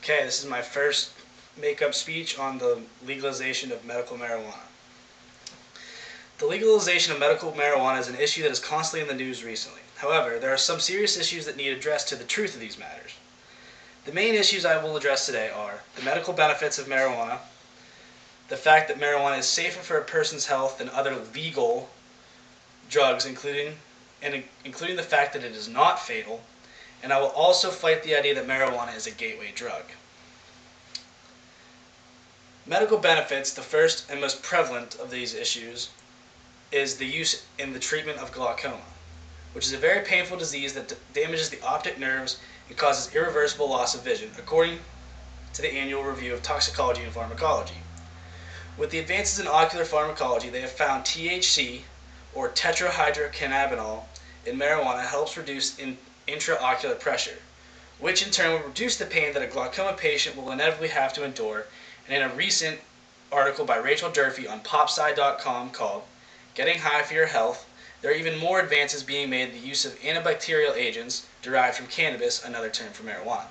Okay, this is my first make-up speech on the legalization of medical marijuana. The legalization of medical marijuana is an issue that is constantly in the news recently. However, there are some serious issues that need addressed to the truth of these matters. The main issues I will address today are the medical benefits of marijuana, the fact that marijuana is safer for a person's health than other legal drugs, including the fact that it is not fatal, and I will also fight the idea that marijuana is a gateway drug. Medical benefits, the first and most prevalent of these issues, is the use in the treatment of glaucoma, which is a very painful disease that damages the optic nerves and causes irreversible loss of vision, according to the Annual Review of Toxicology and Pharmacology. With the advances in ocular pharmacology, they have found THC, or tetrahydrocannabinol, in marijuana helps reduce intraocular pressure, which in turn will reduce the pain that a glaucoma patient will inevitably have to endure. And in a recent article by Rachel Durfee on popsci.com called Getting High for Your Health, there are even more advances being made in the use of antibacterial agents derived from cannabis, another term for marijuana.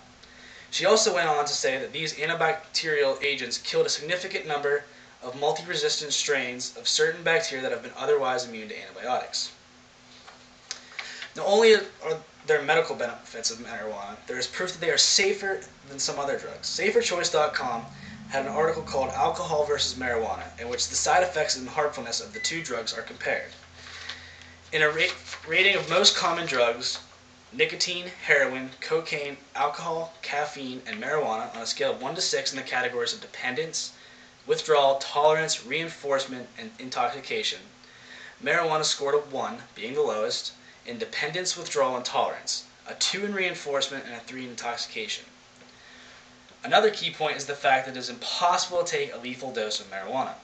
She also went on to say that these antibacterial agents killed a significant number of multi-resistant strains of certain bacteria that have been otherwise immune to antibiotics. Not only are there medical benefits of marijuana, there is proof that they are safer than some other drugs. SaferChoice.com had an article called Alcohol versus Marijuana, in which the side effects and harmfulness of the two drugs are compared. In a rating of most common drugs, nicotine, heroin, cocaine, alcohol, caffeine, and marijuana on a scale of 1 to 6 in the categories of dependence, withdrawal, tolerance, reinforcement, and intoxication, marijuana scored a 1, being the lowest, in dependence, withdrawal, and tolerance, a 2 in reinforcement, and a 3 in intoxication. Another key point is the fact that it is impossible to take a lethal dose of marijuana.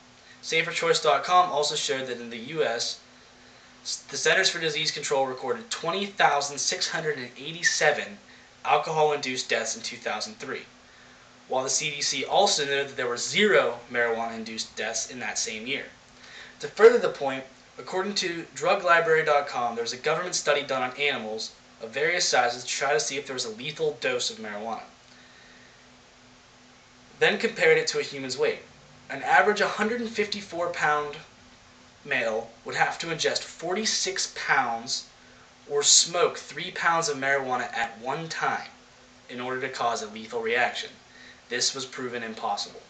SaferChoice.com also showed that in the U.S., the Centers for Disease Control recorded 20,687 alcohol-induced deaths in 2003, while the CDC also noted that there were 0 marijuana-induced deaths in that same year. To further the point, according to DrugLibrary.com, there was a government study done on animals of various sizes to try to see if there was a lethal dose of marijuana. Then compared it to a human's weight. An average 154-pound male would have to ingest 46 pounds or smoke 3 pounds of marijuana at one time in order to cause a lethal reaction. This was proven impossible.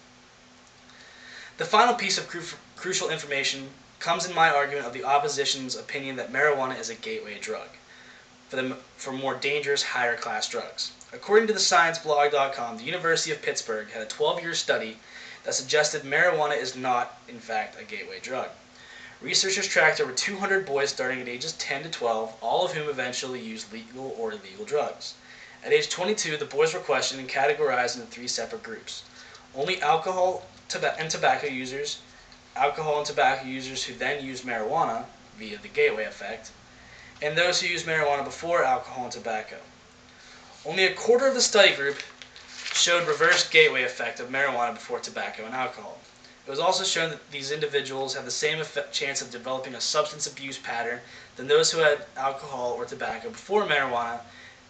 The final piece of crucial information comes in my argument of the opposition's opinion that marijuana is a gateway drug for more dangerous, higher-class drugs. According to the ScienceBlog.com, the University of Pittsburgh had a 12-year study that suggested marijuana is not, in fact, a gateway drug. Researchers tracked over 200 boys starting at ages 10 to 12, all of whom eventually used legal or illegal drugs. At age 22, the boys were questioned and categorized into 3 separate groups. Only alcohol and tobacco users who then used marijuana via the gateway effect, and those who used marijuana before alcohol and tobacco. Only a quarter of the study group showed reverse gateway effect of marijuana before tobacco and alcohol. It was also shown that these individuals had the same chance of developing a substance abuse pattern than those who had alcohol or tobacco before marijuana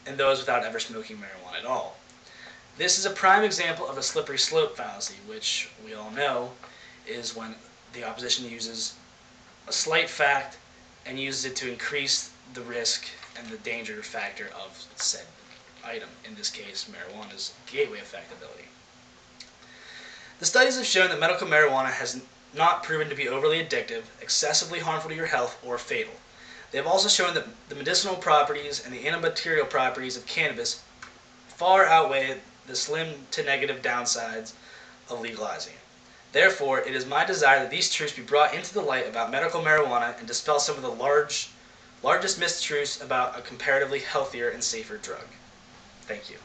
and those without ever smoking marijuana at all. This is a prime example of a slippery slope fallacy, which we all know is when the opposition uses a slight fact and uses it to increase the risk and the danger factor of said item, in this case marijuana's gateway effect ability. The studies have shown that medical marijuana has not proven to be overly addictive, excessively harmful to your health, or fatal. They have also shown that the medicinal properties and the antibacterial properties of cannabis far outweigh the slim to negative downsides of legalizing it. Therefore, it is my desire that these truths be brought into the light about medical marijuana and dispel some of the largest mistruths about a comparatively healthier and safer drug. Thank you.